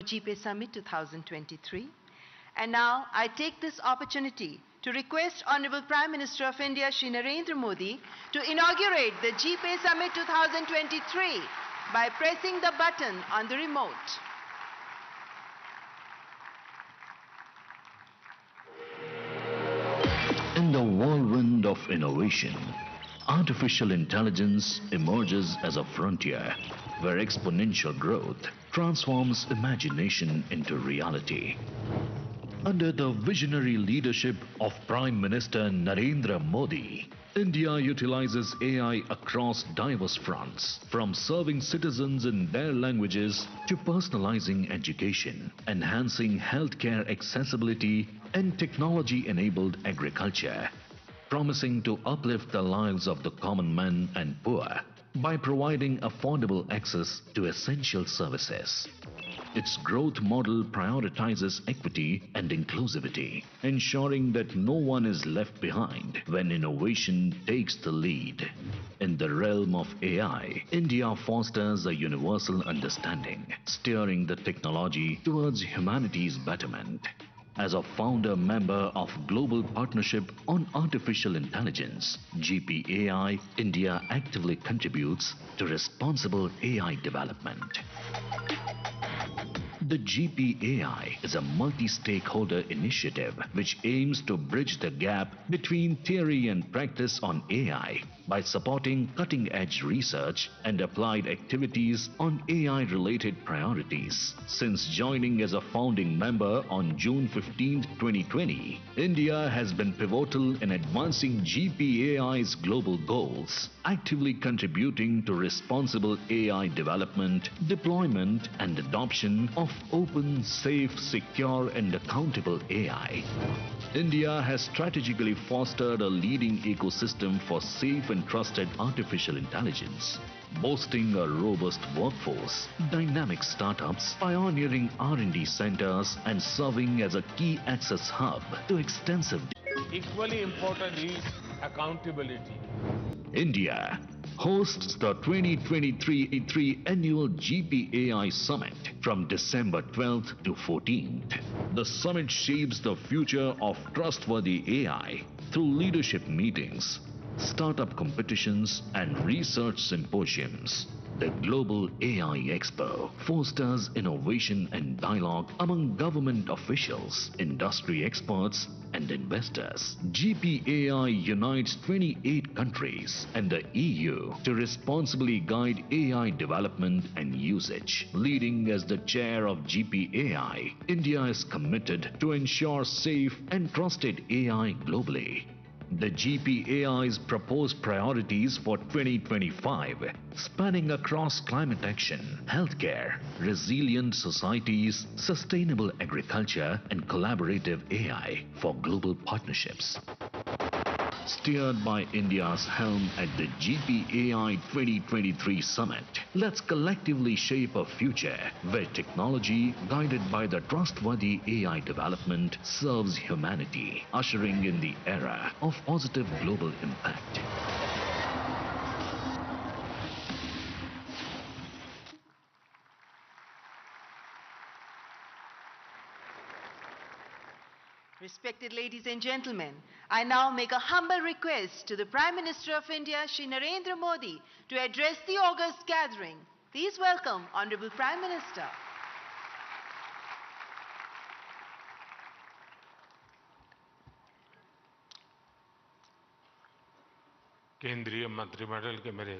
GPAI Summit 2023. And now I take this opportunity to request Honorable Prime Minister of India, Shri Narendra Modi, to inaugurate the GPAI Summit 2023 by pressing the button on the remote. In the whirlwind of innovation, artificial intelligence emerges as a frontier where exponential growth transforms imagination into reality. Under the visionary leadership of Prime Minister Narendra Modi, India utilizes AI across diverse fronts, from serving citizens in their languages to personalizing education, enhancing healthcare accessibility and technology-enabled agriculture, promising to uplift the lives of the common man and poor by providing affordable access to essential services. Its growth model prioritizes equity and inclusivity, ensuring that no one is left behind when innovation takes the lead. In the realm of AI, India fosters a universal understanding, steering the technology towards humanity's betterment. As a founder member of Global Partnership on Artificial Intelligence, GPAI, India actively contributes to responsible AI development. The GPAI is a multi-stakeholder initiative which aims to bridge the gap between theory and practice on AI by supporting cutting-edge research and applied activities on AI-related priorities. Since joining as a founding member on June 15, 2020, India has been pivotal in advancing GPAI's global goals, actively contributing to responsible AI development, deployment and adoption of open, safe, secure and accountable AI. India has strategically fostered a leading ecosystem for safe and trusted artificial intelligence, boasting a robust workforce, dynamic startups, pioneering R&D centers and serving as a key access hub to extensive. Equally important is accountability. India hosts the 2023 Annual GPAI Summit from December 12th to 14th. The summit shapes the future of trustworthy AI through leadership meetings, startup competitions and research symposiums. The Global AI Expo fosters innovation and dialogue among government officials, industry experts and investors. GPAI unites 28 countries and the EU to responsibly guide AI development and usage. Leading as the chair of GPAI, India is committed to ensure safe and trusted AI globally. The GPAI's proposed priorities for 2025, spanning across climate action, healthcare, resilient societies, sustainable agriculture and collaborative AI for global partnerships. Steered by India's helm at the GPAI 2023 Summit, let's collectively shape a future where technology, guided by the trustworthy AI development, serves humanity, ushering in the era of positive global impact. Respected ladies and gentlemen, I now make a humble request to the Prime Minister of India, Shri Narendra Modi, to address the august gathering. Please welcome Honorable Prime Minister. केंद्रीय मंत्रिमंडल के मेरे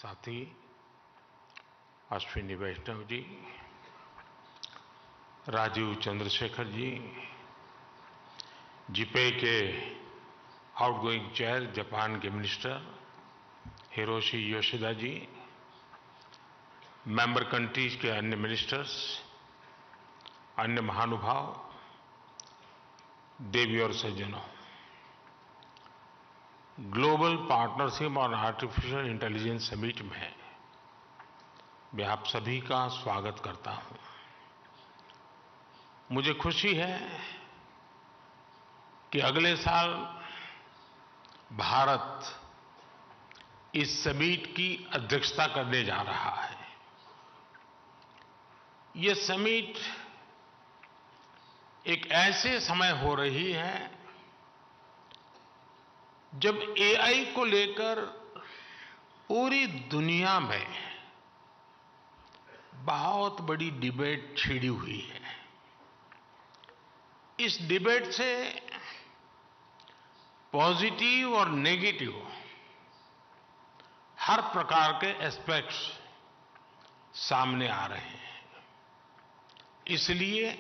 साथी अश्विनी वैष्णव जी, Rajiv Chandrashekhar ji, GPI के outgoing chair Japan के minister Hiroshi Yoshida जी, member countries के अन्य ministers, अन्य महानुभाव, देवी और सज्जनों, ग्लोबल पार्टनरशिप और आर्टिफिशियल इंटेलिजेंस समिट में मैं आप सभी का स्वागत करता हूं। मुझे खुशी है कि अगले साल भारत इस समिट की अध्यक्षता करने जा रहा है। ये समिट एक ऐसे समय हो रही है जब एआई को लेकर पूरी दुनिया में बहुत बड़ी डिबेट छिड़ी हुई है। इस डिबेट से पॉजिटिव और नेगेटिव हर प्रकार के एस्पेक्ट्स सामने आ रहे हैं। इसलिए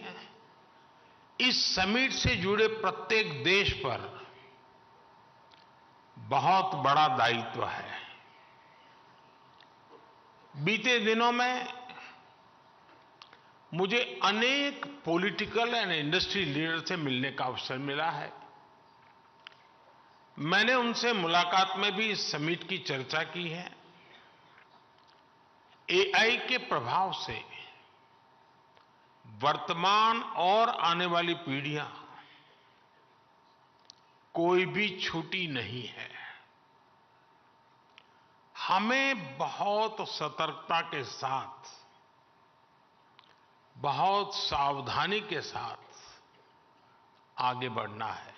इस समिट से जुड़े प्रत्येक देश पर बहुत बड़ा दायित्व है। बीते दिनों में मुझे अनेक पॉलिटिकल एंड इंडस्ट्री लीडर से मिलने का अवसर मिला है। मैंने उनसे मुलाकात में भी इस समिट की चर्चा की है। एआई के प्रभाव से वर्तमान और आने वाली पीढ़ियां कोई भी छूटी नहीं है। हमें बहुत सतर्कता के साथ, बहुत सावधानी के साथ आगे बढ़ना है।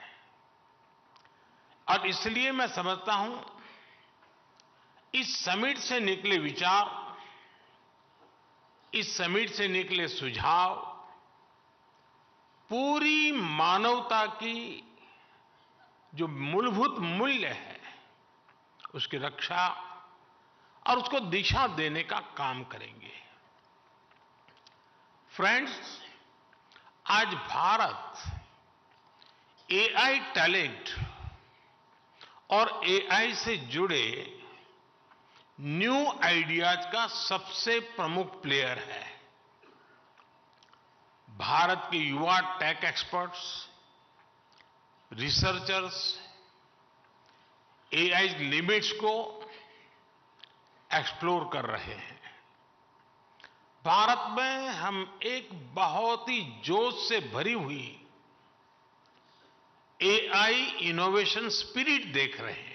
और इसलिए मैं समझता हूं इस समिट से निकले विचार, इस समिट से निकले सुझाव पूरी मानवता की जो मूलभूत मूल्य है उसकी रक्षा और उसको दिशा देने का काम करेंगे। फ्रेंड्स, आज भारत एआई टैलेंट और एआई से जुड़े न्यू आइडियाज का सबसे प्रमुख प्लेयर है। भारत के युवा tech experts, researchers AI limits को एक्सप्लोर कर रहे हैं। भारत में हम एक बहुत ही जोश से भरी हुई एआई इनोवेशन स्पिरिट देख रहे हैं।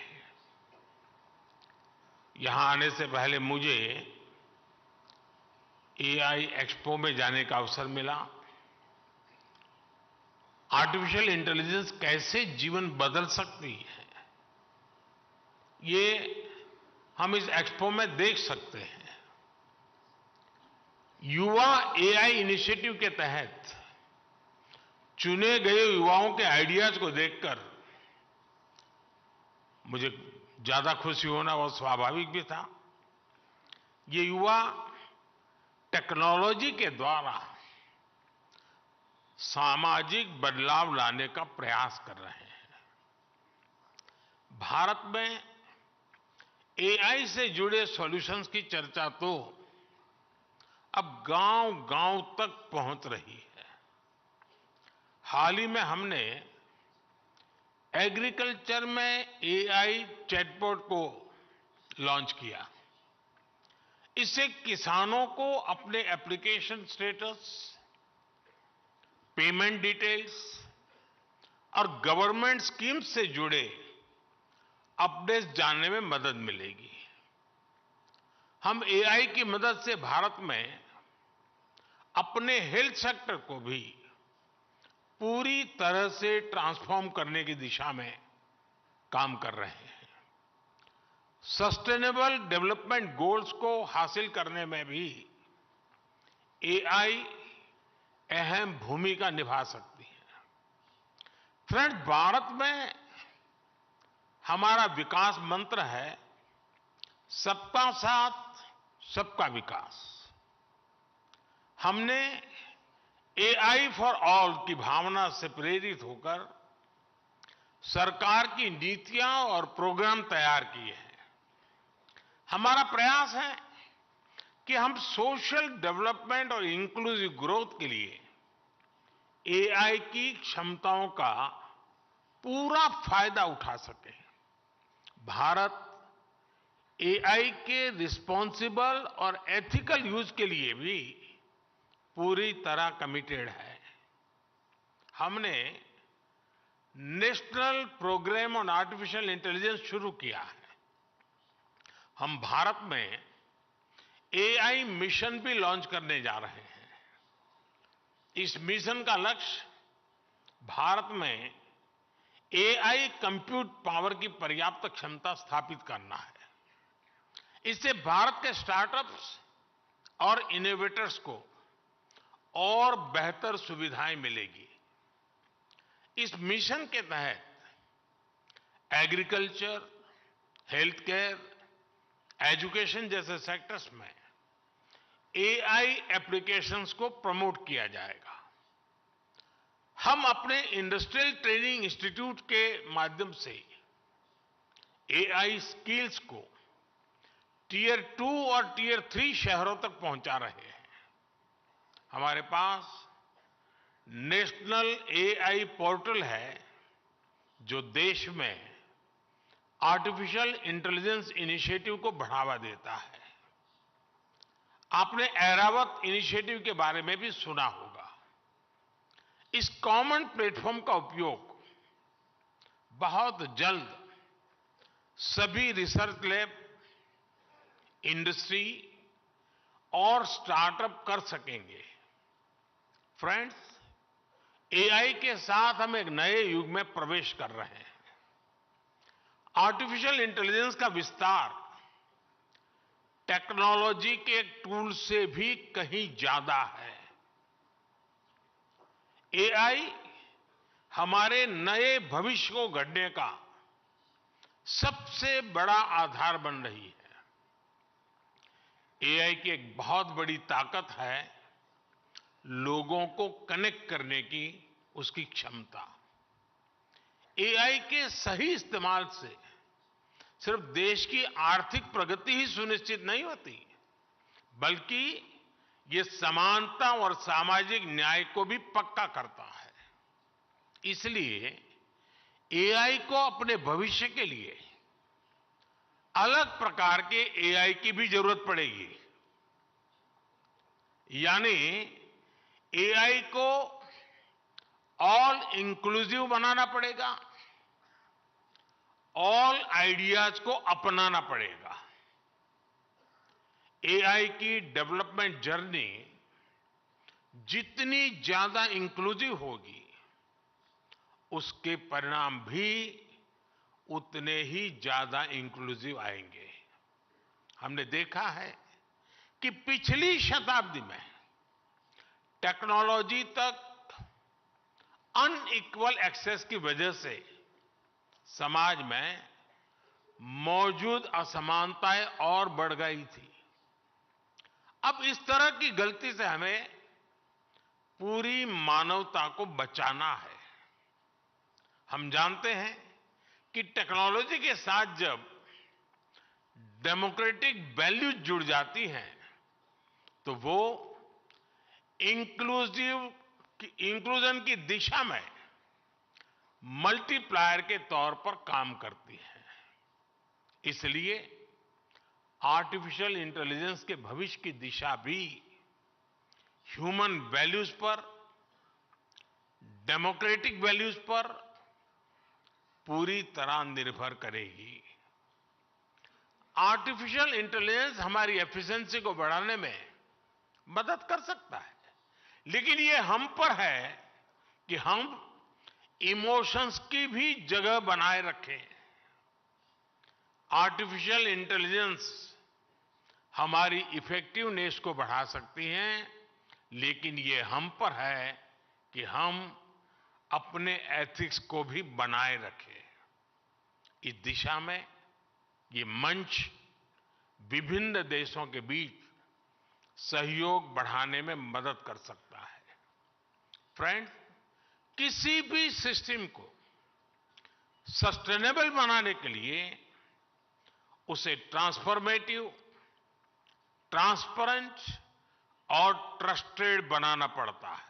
यहां आने से पहले मुझे एआई एक्सपो में जाने का अवसर मिला। आर्टिफिशियल इंटेलिजेंस कैसे जीवन बदल सकती है, ये हम इस एक्सपो में देख सकते हैं। युवा एआई इनिशिएटिव के तहत चुने गए युवाओं के आइडियाज को देखकर मुझे ज्यादा खुशी होना बहुत स्वाभाविक भी था। ये युवा टेक्नोलॉजी के द्वारा सामाजिक बदलाव लाने का प्रयास कर रहे हैं। भारत में एआई से जुड़े सॉल्यूशंस की चर्चा तो अब गांव-गांव तक पहुंच रही है। हाल ही में हमने एग्रीकल्चर में एआई चैटबॉट को लॉन्च किया। इससे किसानों को अपने एप्लीकेशन स्टेटस, पेमेंट डिटेल्स और गवर्नमेंट स्कीम्स से जुड़े अपडेट्स जानने में मदद मिलेगी। हम एआई की मदद से भारत में अपने हेल्थ सेक्टर को भी पूरी तरह से ट्रांसफॉर्म करने की दिशा में काम कर रहे हैं। सस्टेनेबल डेवलपमेंट गोल्स को हासिल करने में भी एआई अहम भूमिका निभा सकती है। फ्रेंड्स, भारत में हमारा विकास मंत्र है सबका साथ, सबका विकास। हमने एआई फॉर ऑल की भावना से प्रेरित होकर सरकार की नीतियां और प्रोग्राम तैयार किए हैं। हमारा प्रयास है कि हम सोशल डेवलपमेंट और इंक्लूसिव ग्रोथ के लिए एआई की क्षमताओं का पूरा फायदा उठा सकें। भारत एआई के रिस्पॉन्सिबल और एथिकल यूज के लिए भी पूरी तरह कमिटेड है। हमने national programme on artificial intelligence शुरू किया है। हम भारत में एआई मिशन भी लॉन्च करने जा रहे हैं। इस मिशन का लक्ष्य भारत में एआई कंप्यूट पावर की पर्याप्त क्षमता स्थापित करना है। इससे भारत के स्टार्टअप्स और इनोवेटर्स को और बेहतर सुविधाएं मिलेगी। इस मिशन के तहत एग्रीकल्चर, हेल्थ केयर, एजुकेशन जैसे सेक्टर्स में एआई एप्लीकेशंस को प्रमोट किया जाएगा। हम अपने इंडस्ट्रियल ट्रेनिंग इंस्टीट्यूट के माध्यम से एआई स्किल्स को टियर 2 और टियर 3 शहरों तक पहुंचा रहे हैं। हमारे पास नेशनल एआई पोर्टल है जो देश में आर्टिफिशियल इंटेलिजेंस इनिशिएटिव को बढ़ावा देता है। आपने ऐरावत इनिशिएटिव के बारे में भी सुना होगा। इस कॉमन प्लेटफॉर्म का उपयोग बहुत जल्द सभी रिसर्च लैब, इंडस्ट्री और स्टार्टअप कर सकेंगे। फ्रेंड्स, एआई के साथ हम एक नए युग में प्रवेश कर रहे हैं। आर्टिफिशियल इंटेलिजेंस का विस्तार टेक्नोलॉजी के टूल से भी कहीं ज्यादा है। एआई हमारे नए भविष्य को गढ़ने का सबसे बड़ा आधार बन रही है। एआई की एक बहुत बड़ी ताकत है लोगों को कनेक्ट करने की उसकी क्षमता। एआई के सही इस्तेमाल से सिर्फ देश की आर्थिक प्रगति ही सुनिश्चित नहीं होती, बल्कि ये समानता और सामाजिक न्याय को भी पक्का करता है। इसलिए एआई को अपने भविष्य के लिए अलग प्रकार के एआई की भी जरूरत पड़ेगी। यानी एआई को ऑल इंक्लूसिव बनाना पड़ेगा, ऑल आइडियाज को अपनाना पड़ेगा। एआई की डेवलपमेंट जर्नी जितनी ज्यादा इंक्लूसिव होगी, उसके परिणाम भी उतने ही ज्यादा इंक्लूसिव आएंगे। हमने देखा है कि पिछली शताब्दी में टेक्नोलॉजी तक अनइक्वल एक्सेस की वजह से समाज में मौजूद असमानताएं और बढ़ गई थी। अब इस तरह की गलती से हमें पूरी मानवता को बचाना है। हम जानते हैं कि टेक्नोलॉजी के साथ जब डेमोक्रेटिक वैल्यूज जुड़ जाती हैं तो वो इंक्लूजन की दिशा में मल्टीप्लायर के तौर पर काम करती है। इसलिए आर्टिफिशियल इंटेलिजेंस के भविष्य की दिशा भी ह्यूमन वैल्यूज पर, डेमोक्रेटिक वैल्यूज पर पूरी तरह निर्भर करेगी। आर्टिफिशियल इंटेलिजेंस हमारी एफिशिएंसी को बढ़ाने में मदद कर सकता है, लेकिन ये हम पर है कि हम इमोशंस की भी जगह बनाए रखें। आर्टिफिशियल इंटेलिजेंस हमारी इफेक्टिवनेस को बढ़ा सकती है, लेकिन ये हम पर है कि हम अपने एथिक्स को भी बनाए रखें। इस दिशा में ये मंच विभिन्न देशों के बीच सहयोग बढ़ाने में मदद कर सकता है। फ्रेंड्स, किसी भी सिस्टम को सस्टेनेबल बनाने के लिए उसे ट्रांसफॉर्मेटिव, ट्रांसपेरेंट और ट्रस्टेड बनाना पड़ता है।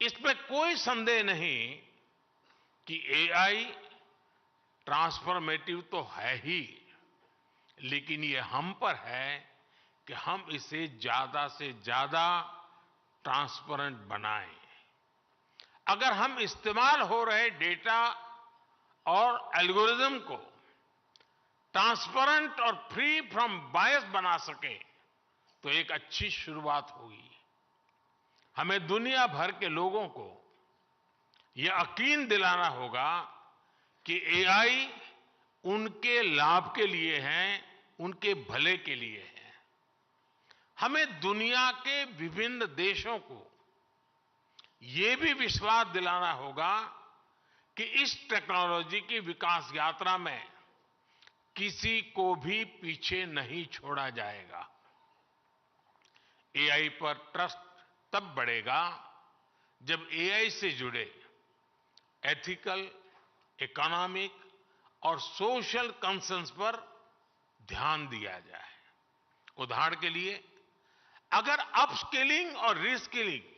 इसमें कोई संदेह नहीं कि एआई ट्रांसफॉर्मेटिव तो है ही, लेकिन ये हम पर है कि हम इसे ज्यादा से ज्यादा ट्रांसपेरेंट बनाएं। अगर हम इस्तेमाल हो रहे डेटा और एल्गोरिदम को ट्रांसपेरेंट और फ्री फ्रॉम बायस बना सके तो एक अच्छी शुरुआत होगी। हमें दुनिया भर के लोगों को ये यकीन दिलाना होगा कि एआई उनके लाभ के लिए है, उनके भले के लिए है। हमें दुनिया के विभिन्न देशों को ये भी विश्वास दिलाना होगा कि इस टेक्नोलॉजी की विकास यात्रा में किसी को भी पीछे नहीं छोड़ा जाएगा। एआई पर ट्रस्ट तब बढ़ेगा जब एआई से जुड़े एथिकल, इकोनॉमिक और सोशल कंसर्न्स पर ध्यान दिया जाए। उदाहरण के लिए, अगर अपस्किलिंग और रीस्किलिंग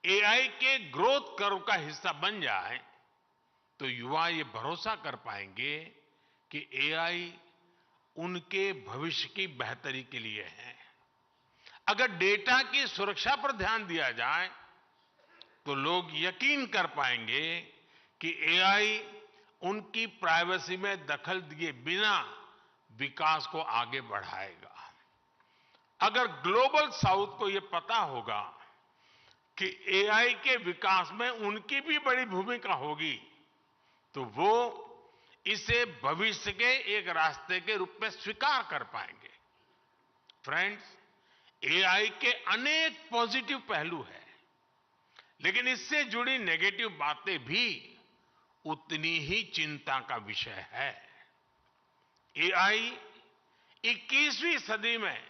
एआई के ग्रोथ कर्व का हिस्सा बन जाए तो युवा ये भरोसा कर पाएंगे कि एआई उनके भविष्य की बेहतरी के लिए है। अगर डेटा की सुरक्षा पर ध्यान दिया जाए तो लोग यकीन कर पाएंगे कि एआई उनकी प्राइवेसी में दखल दिए बिना विकास को आगे बढ़ाएगा। अगर ग्लोबल साउथ को यह पता होगा कि एआई के विकास में उनकी भी बड़ी भूमिका होगी तो वो इसे भविष्य के एक रास्ते के रूप में स्वीकार कर पाएंगे। फ्रेंड्स, एआई के अनेक पॉजिटिव पहलू हैं, लेकिन इससे जुड़ी नेगेटिव बातें भी उतनी ही चिंता का विषय है। एआई 21वीं सदी में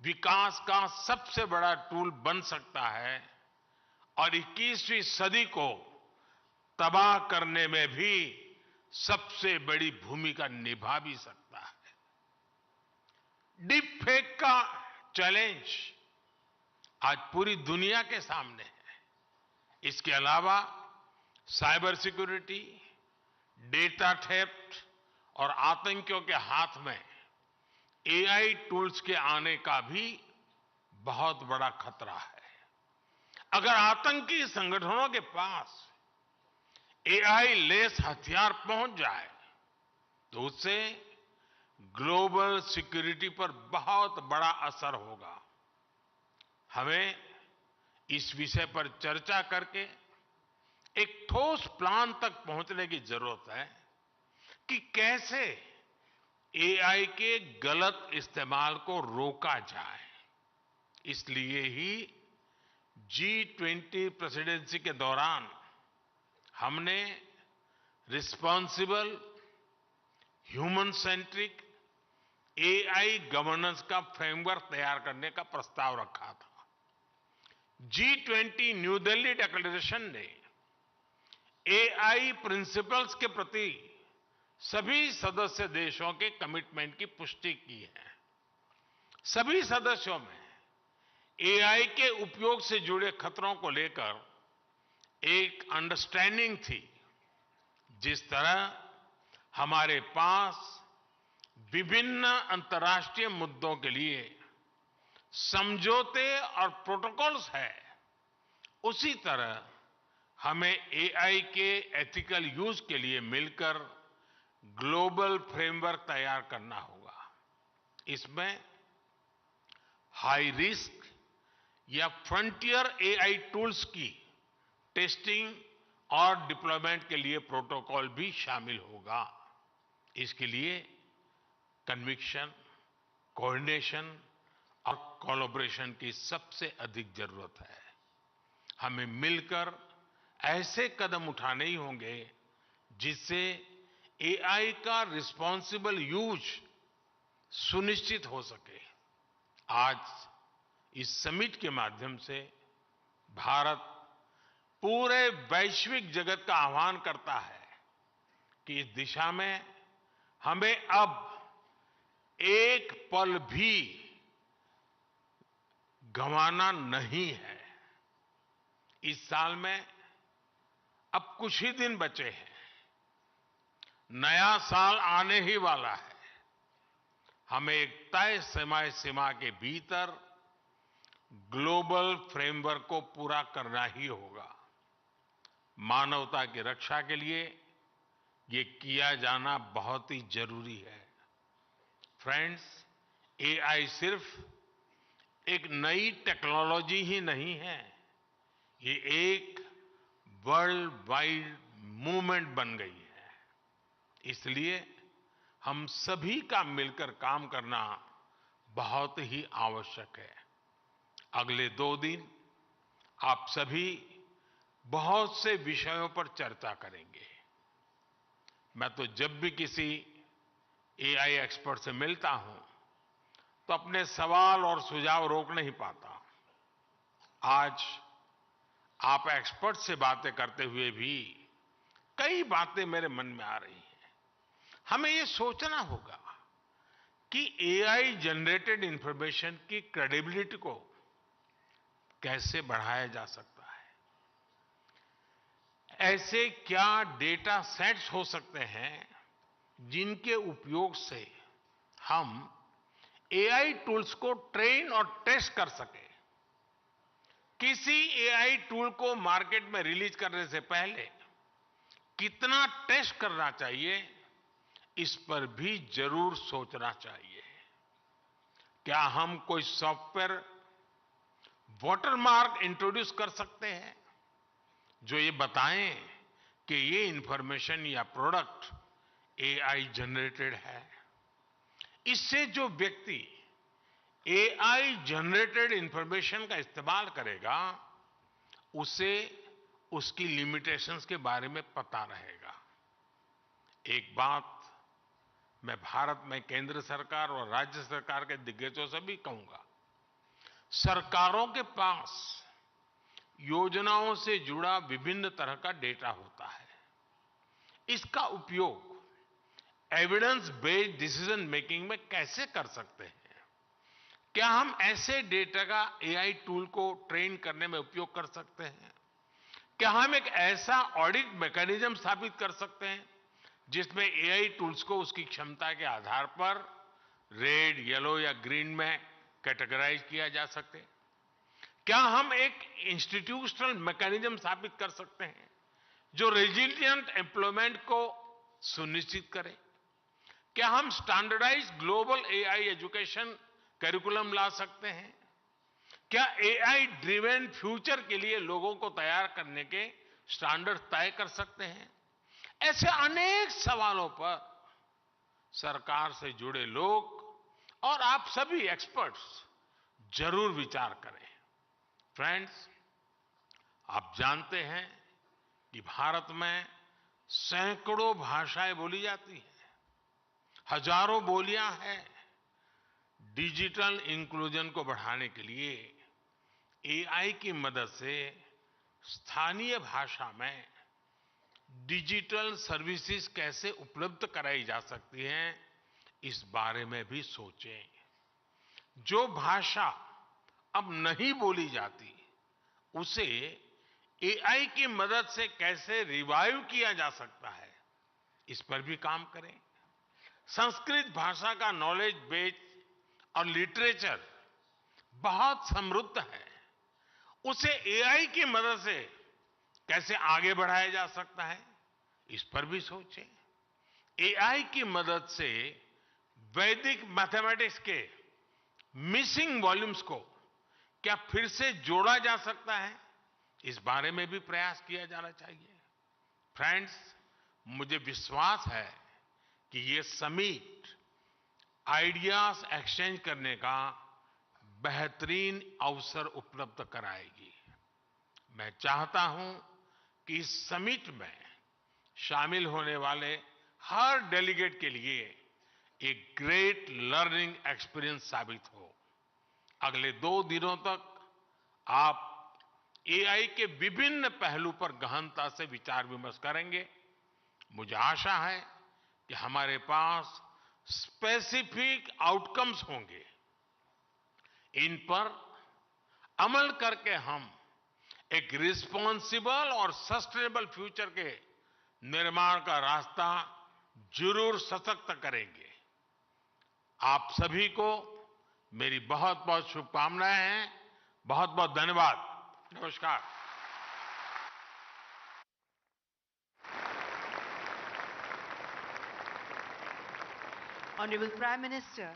विकास का सबसे बड़ा टूल बन सकता है और 21वीं सदी को तबाह करने में भी सबसे बड़ी भूमिका निभा भी सकता है। डीप फेक का चैलेंज आज पूरी दुनिया के सामने है। इसके अलावा साइबर सिक्योरिटी, डेटा थेफ्ट और आतंकियों के हाथ में एआई टूल्स के आने का भी बहुत बड़ा खतरा है। अगर आतंकी संगठनों के पास एआई लेस हथियार पहुंच जाए तो उससे ग्लोबल सिक्योरिटी पर बहुत बड़ा असर होगा। हमें इस विषय पर चर्चा करके एक ठोस प्लान तक पहुंचने की जरूरत है कि कैसे एआई के गलत इस्तेमाल को रोका जाए। इसलिए ही G20 प्रेसिडेंसी के दौरान हमने responsible, human centric AI governance का फ्रेमवर्क तैयार करने का प्रस्ताव रखा था। G20 न्यू दिल्ली डिक्लेरेशन ने एआई प्रिंसिपल्स के प्रति सभी सदस्य देशों के कमिटमेंट की पुष्टि की है। सभी सदस्यों में एआई के उपयोग से जुड़े खतरों को लेकर एक अंडरस्टैंडिंग थी। जिस तरह हमारे पास विभिन्न अंतर्राष्ट्रीय मुद्दों के लिए समझौते और प्रोटोकॉल्स है, उसी तरह हमें एआई के एथिकल यूज के लिए मिलकर ग्लोबल फ्रेमवर्क तैयार करना होगा। इसमें हाई रिस्क या फ्रंटियर एआई टूल्स की टेस्टिंग और डिप्लॉयमेंट के लिए प्रोटोकॉल भी शामिल होगा। इसके लिए कन्विक्शन, कोऑर्डिनेशन और कोलैबोरेशन की सबसे अधिक जरूरत है। हमें मिलकर ऐसे कदम उठाने ही होंगे जिससे एआई का रिस्पांसिबल यूज सुनिश्चित हो सके। आज इस समिट के माध्यम से भारत पूरे वैश्विक जगत का आह्वान करता है कि इस दिशा में हमें अब एक पल भी गंवाना नहीं है। इस साल में अब कुछ ही दिन बचे हैं, नया साल आने ही वाला है। हमें एक तय समय सीमा के भीतर ग्लोबल फ्रेमवर्क को पूरा करना ही होगा। मानवता की रक्षा के लिए ये किया जाना बहुत ही जरूरी है। फ्रेंड्स, एआई सिर्फ एक नई टेक्नोलॉजी ही नहीं है, ये एक वर्ल्ड वाइड मूवमेंट बन गई है। इसलिए हम सभी का मिलकर काम करना बहुत ही आवश्यक है। अगले 2 दिन आप सभी बहुत से विषयों पर चर्चा करेंगे। मैं तो जब भी किसी एआई एक्सपर्ट से मिलता हूं तो अपने सवाल और सुझाव रोक नहीं पाता। आज आप एक्सपर्ट से बातें करते हुए भी कई बातें मेरे मन में आ रही हैं। हमें ये सोचना होगा कि एआई जनरेटेड इंफॉर्मेशन की क्रेडिबिलिटी को कैसे बढ़ाया जा सकता है। ऐसे क्या डेटा सेट्स हो सकते हैं जिनके उपयोग से हम एआई टूल्स को ट्रेन और टेस्ट कर सकें। किसी एआई टूल को मार्केट में रिलीज करने से पहले कितना टेस्ट करना चाहिए, इस पर भी जरूर सोचना चाहिए। क्या हम कोई सॉफ्टवेयर वाटरमार्क इंट्रोड्यूस कर सकते हैं जो ये बताएं कि ये इंफॉर्मेशन या प्रोडक्ट एआई जनरेटेड है। इससे जो व्यक्ति एआई जनरेटेड इंफॉर्मेशन का इस्तेमाल करेगा उसे उसकी लिमिटेशंस के बारे में पता रहेगा। एक बात मैं भारत में केंद्र सरकार और राज्य सरकार के दिग्गजों से भी कहूंगा, सरकारों के पास योजनाओं से जुड़ा विभिन्न तरह का डेटा होता है। इसका उपयोग एविडेंस बेस्ड डिसीजन मेकिंग में कैसे कर सकते हैं? क्या हम ऐसे डेटा का एआई टूल को ट्रेन करने में उपयोग कर सकते हैं? क्या हम एक ऐसा ऑडिट मैकेनिज्म स्थापित कर सकते हैं जिसमें एआई टूल्स को उसकी क्षमता के आधार पर रेड, येलो या ग्रीन में कैटेगराइज किया जा सके? क्या हम एक इंस्टीट्यूशनल मैकेनिज्म स्थापित कर सकते हैं जो रेजिलिएंट एम्प्लॉयमेंट को सुनिश्चित करे? क्या हम standardized global AI education curriculum ला सकते हैं? क्या एआई ड्रिवन फ्यूचर के लिए लोगों को तैयार करने के स्टैंडर्ड तय कर सकते हैं? ऐसे अनेक सवालों पर सरकार से जुड़े लोग और आप सभी एक्सपर्ट्स जरूर विचार करें। फ्रेंड्स, आप जानते हैं कि भारत में सैकड़ों भाषाएं बोली जाती हैं, हजारों बोलियां हैं। डिजिटल इंक्लूजन को बढ़ाने के लिए एआई की मदद से स्थानीय भाषा में डिजिटल सर्विसेज कैसे उपलब्ध कराई जा सकती हैं, इस बारे में भी सोचें। जो भाषा अब नहीं बोली जाती उसे एआई की मदद से कैसे रिवाइव किया जा सकता है, इस पर भी काम करें। संस्कृत भाषा का नॉलेज बेस और लिटरेचर बहुत समृद्ध है, उसे एआई की मदद से कैसे आगे बढ़ाया जा सकता है, इस पर भी सोचें। एआई की मदद से वैदिक मैथमेटिक्स के मिसिंग वॉल्यूम्स को क्या फिर से जोड़ा जा सकता है, इस बारे में भी प्रयास किया जाना चाहिए। फ्रेंड्स, मुझे विश्वास है कि ये समिट आइडियाज एक्सचेंज करने का बेहतरीन अवसर उपलब्ध कराएगी। मैं चाहता हूं कि इस समिट में शामिल होने वाले हर डेलीगेट के लिए एक ग्रेट लर्निंग एक्सपीरियंस साबित हो। अगले 2 दिनों तक आप एआई के विभिन्न पहलू पर गहनता से विचार विमर्श करेंगे। मुझे आशा है कि हमारे पास स्पेसिफिक आउटकम्स होंगे। इन पर अमल करके हम एक रिस्पॉन्सिबल और सस्टेनेबल फ्यूचर के निर्माण का रास्ता जरूर सशक्त करेंगे। आप सभी को मेरी बहुत बहुत शुभकामनाएं हैं। बहुत बहुत धन्यवाद। नमस्कार। Honorable Prime Minister,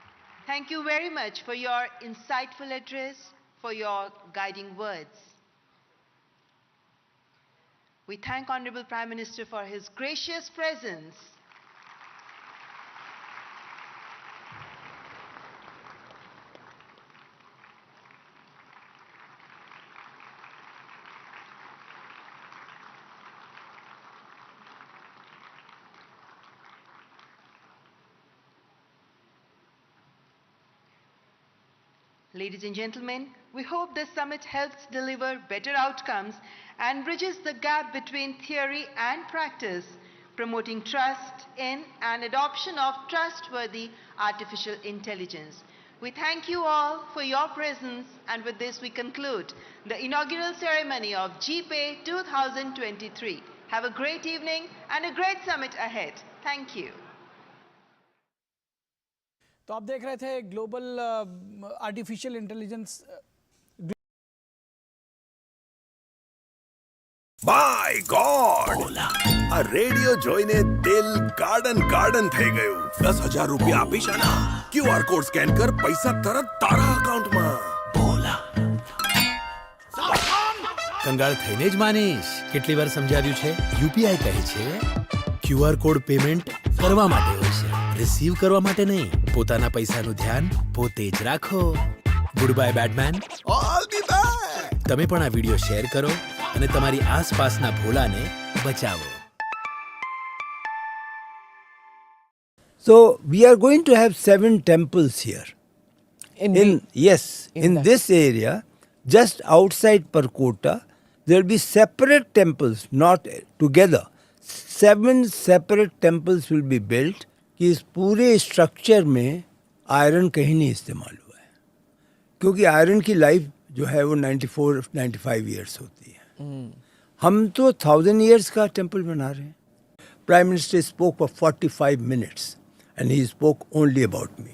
thank you very much for your insightful address, for your guiding words. We thank Honorable Prime Minister for his gracious presence. Ladies and gentlemen, we hope this summit helps deliver better outcomes and bridges the gap between theory and practice, promoting trust in and adoption of trustworthy artificial intelligence. We thank you all for your presence, and with this we conclude the inaugural ceremony of GPAI 2023. Have a great evening and a great summit ahead. Thank you. तो आप देख रहे थे global artificial intelligence my God આ radio જોઈને દિલ garden થઈ ગયું. 10,000 રૂપિયા આપીશ આના. QR કોડ સ્કેન કર, પૈસા તરત તારા અકાઉન્ટમાં. કંગાળ થઈને જ માનીશ. કેટલી વાર સમજાવ્યું છે? યુપીઆઈ કહે છે QR કોડ પેમેન્ટ કરવા માટે હોય છે, રિસીવ કરવા માટે નહીં. પોતાના પૈસાનું ધ્યાન પોતે જ રાખો. Good bye batsman. All the best. તમે પણ આ વિડિયો શેર કરો અને તમારી આસપાસના ભોલાને બચાવો. So we are going to have 7 temples here. In this area, just outside Perkota, there will be separate temples, not together. 7 separate temples will be built. कि इस पूरे स्ट्रक्चर में आयरन कहीं नहीं इस्तेमाल हुआ है, क्योंकि आयरन की लाइफ जो है वो 94-95 ईयर्स होती है. हम तो 1000 ईयर्स का टेम्पल बना रहे हैं. Prime minister spoke for 45 minutes and he spoke only about me.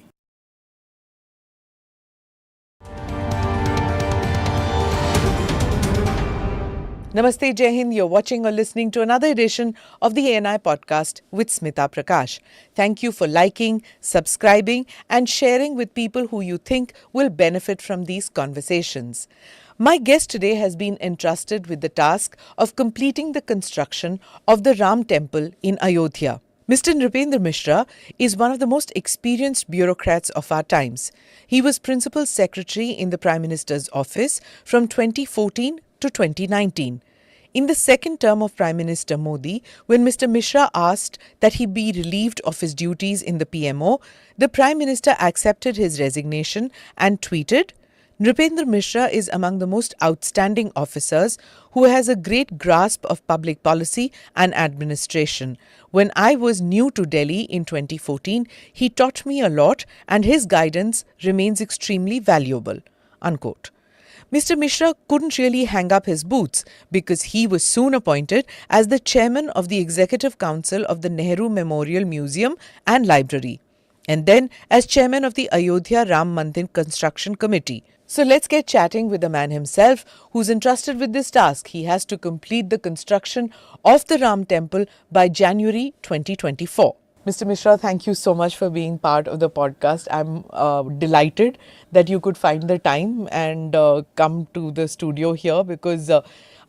Namaste, Jai Hind. You're watching or listening to another edition of the ANI podcast with Smita Prakash. Thank you for liking, subscribing and sharing with people who you think will benefit from these conversations. My guest today has been entrusted with the task of completing the construction of the Ram Temple in Ayodhya. Mr. Nripendra Mishra is one of the most experienced bureaucrats of our times. He was Principal Secretary in the Prime Minister's office from 2014 to 2019. In the second term of Prime Minister Modi, when Mr. Mishra asked that he be relieved of his duties in the PMO, the Prime Minister accepted his resignation and tweeted, Nripendra Mishra is among the most outstanding officers who has a great grasp of public policy and administration. When I was new to Delhi in 2014, he taught me a lot and his guidance remains extremely valuable. Unquote. Mr. Mishra couldn't really hang up his boots because he was soon appointed as the chairman of the Executive Council of the Nehru Memorial Museum and Library, and then as chairman of the Ayodhya Ram Mandir Construction Committee. So let's get chatting with the man himself who's entrusted with this task. He has to complete the construction of the Ram Temple by January 2024. Mr. Mishra, thank you so much for being part of the podcast. I'm delighted that you could find the time and come to the studio here because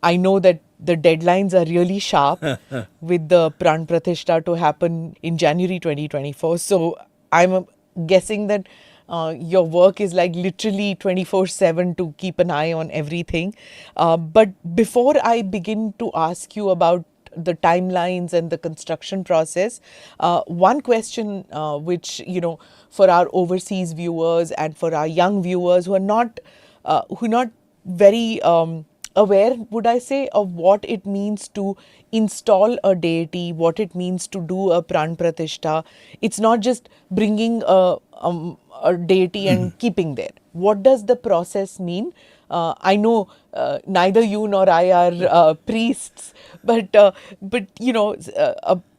I know that the deadlines are really sharp with the Pran Pratishtha to happen in January 2024. So I'm guessing that your work is like literally 24/7 to keep an eye on everything. But before I begin to ask you about the timelines and the construction process, one question which, for our overseas viewers and for our young viewers who are not very aware, would I say, of what it means to install a deity, what it means to do a Pran Pratishtha. It's not just bringing a deity and keeping there. What does the process mean? I know neither you nor I are priests, but a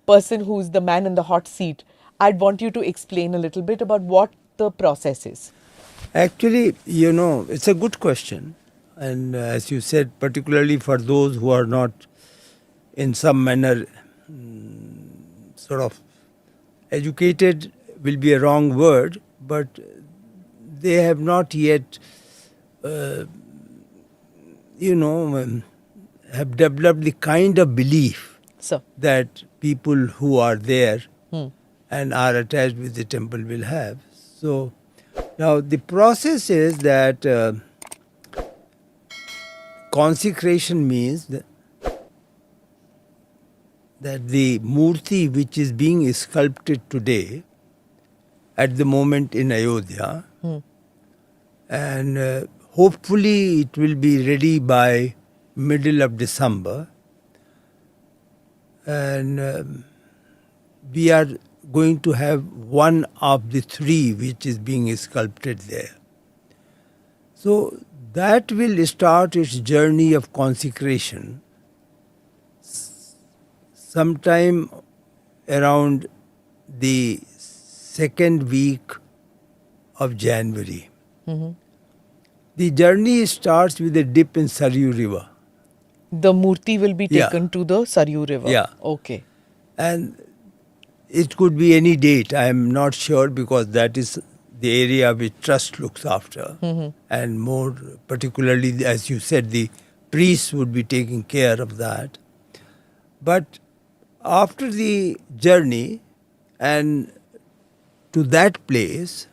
person who's the man in the hot seat, I'd want you to explain a little bit about what the process is. Actually, it's a good question. And as you said, particularly for those who are not in some manner sort of educated will be a wrong word, but they have not yet, have developed the kind of belief So, that people who are there and are attached with the temple will have. So now the process is that consecration means that the murti which is being sculpted today at the moment in Ayodhya, and hopefully it will be ready by middle of December, and we are going to have one of the three which is being sculpted there. So that will start its journey of consecration sometime around the second week of January. The journey starts with a dip in Saryu River. the murti will be Yeah. taken to the Saryu River. Yeah. Okay. And it could be any date, I am not sure, because that is the area which trust looks after. And more particularly, as you said, the priests would be taking care of that. But after the journey and to that place,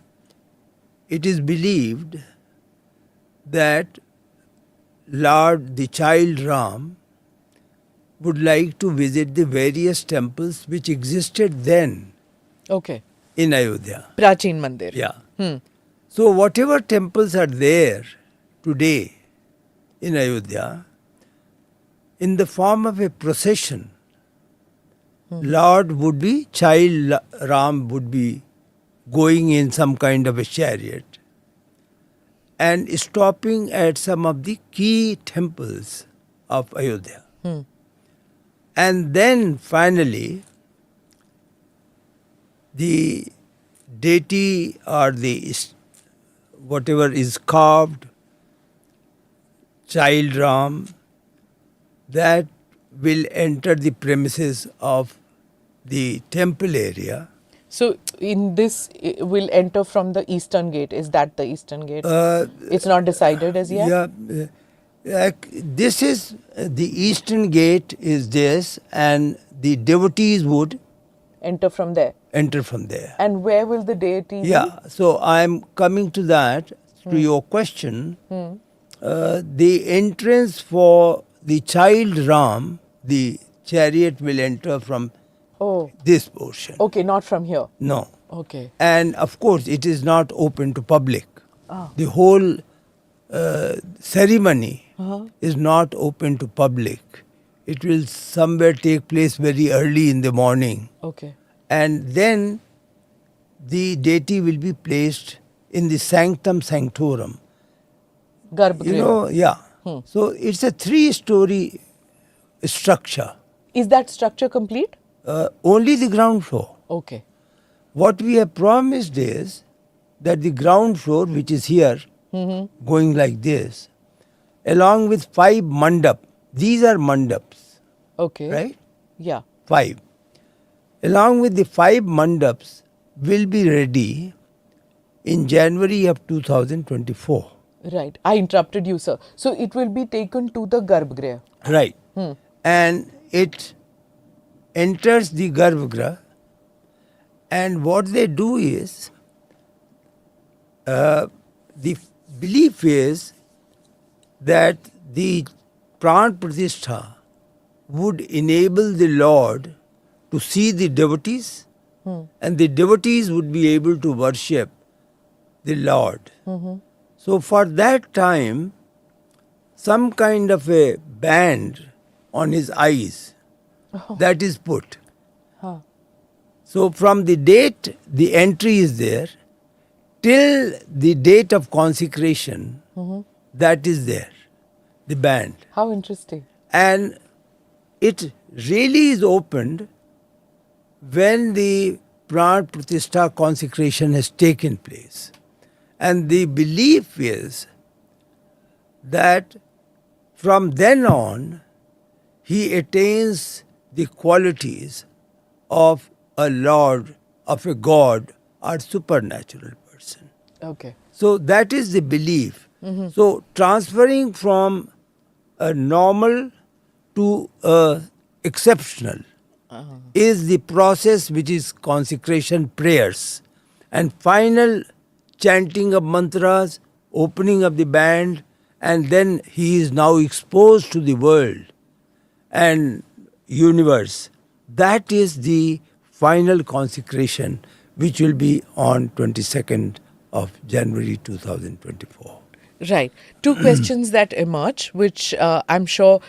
it is believed that Lord, the child Ram, would like to visit the various temples which existed then Okay. in Ayodhya. Prachin Mandir. Yeah. So whatever temples are there today in Ayodhya, in the form of a procession, Lord would be, child Ram would be going in some kind of a chariot and stopping at some of the key temples of Ayodhya. And then finally, the deity or the whatever is carved, child Ram, that will enter the premises of the temple area. So, in this, it will enter from the eastern gate. Is that the eastern gate? It's not decided as yet? Yeah. This is, the eastern gate is this, and the devotees would Enter from there. enter from there. And where will the deity be? Yeah, so I am coming to that, to your question. The entrance for the child Ram, the chariot will enter from Oh, this portion. okay, not from here. No. Okay. And of course, it is not open to public. The whole ceremony is not open to public. It will somewhere take place very early in the morning. Okay. And then the deity will be placed in the sanctum sanctorum. Garbhagriha. Yeah. So it's a 3-story structure. Is that structure complete? Only the ground floor. Okay. What we have promised is that the ground floor, which is here, going like this, along with 5 mandap, these are mandaps, Okay. right? Yeah. 5. Along with the 5 mandaps will be ready in January of 2024. Right. I interrupted you, sir. So, it will be taken to the Garbhagriha. Right. And it enters the Garbhagriha, and what they do is, the belief is that the Pran Pratishtha would enable the Lord to see the devotees, and the devotees would be able to worship the Lord. So for that time, some kind of a band on his eyes, that is put. So from the date the entry is there, till the date of consecration, that is there, the band. How interesting. And it really is opened when the Pran Pratishtha consecration has taken place. And the belief is that from then on, he attains the qualities of a Lord, of a God, or supernatural person. Okay. So that is the belief. So transferring from a normal to exceptional is the process which is consecration prayers and final chanting of mantras, opening of the band, and then he is now exposed to the world and universe. That is the final consecration which will be on 22nd of January 2024. Right. Two questions that emerge, which I'm sure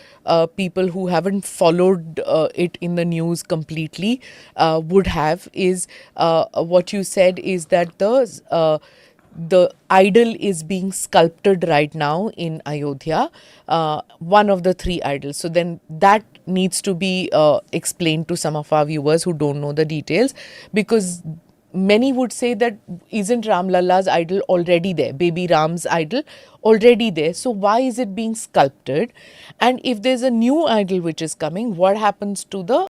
people who haven't followed it in the news completely would have, is what you said is that the idol is being sculpted right now in Ayodhya, one of the three idols. So then that needs to be explained to some of our viewers who don't know the details, because many would say that isn't Ram Lalla's idol already there, baby Ram's idol already there, so why is it being sculpted? And if there's a new idol which is coming, what happens to the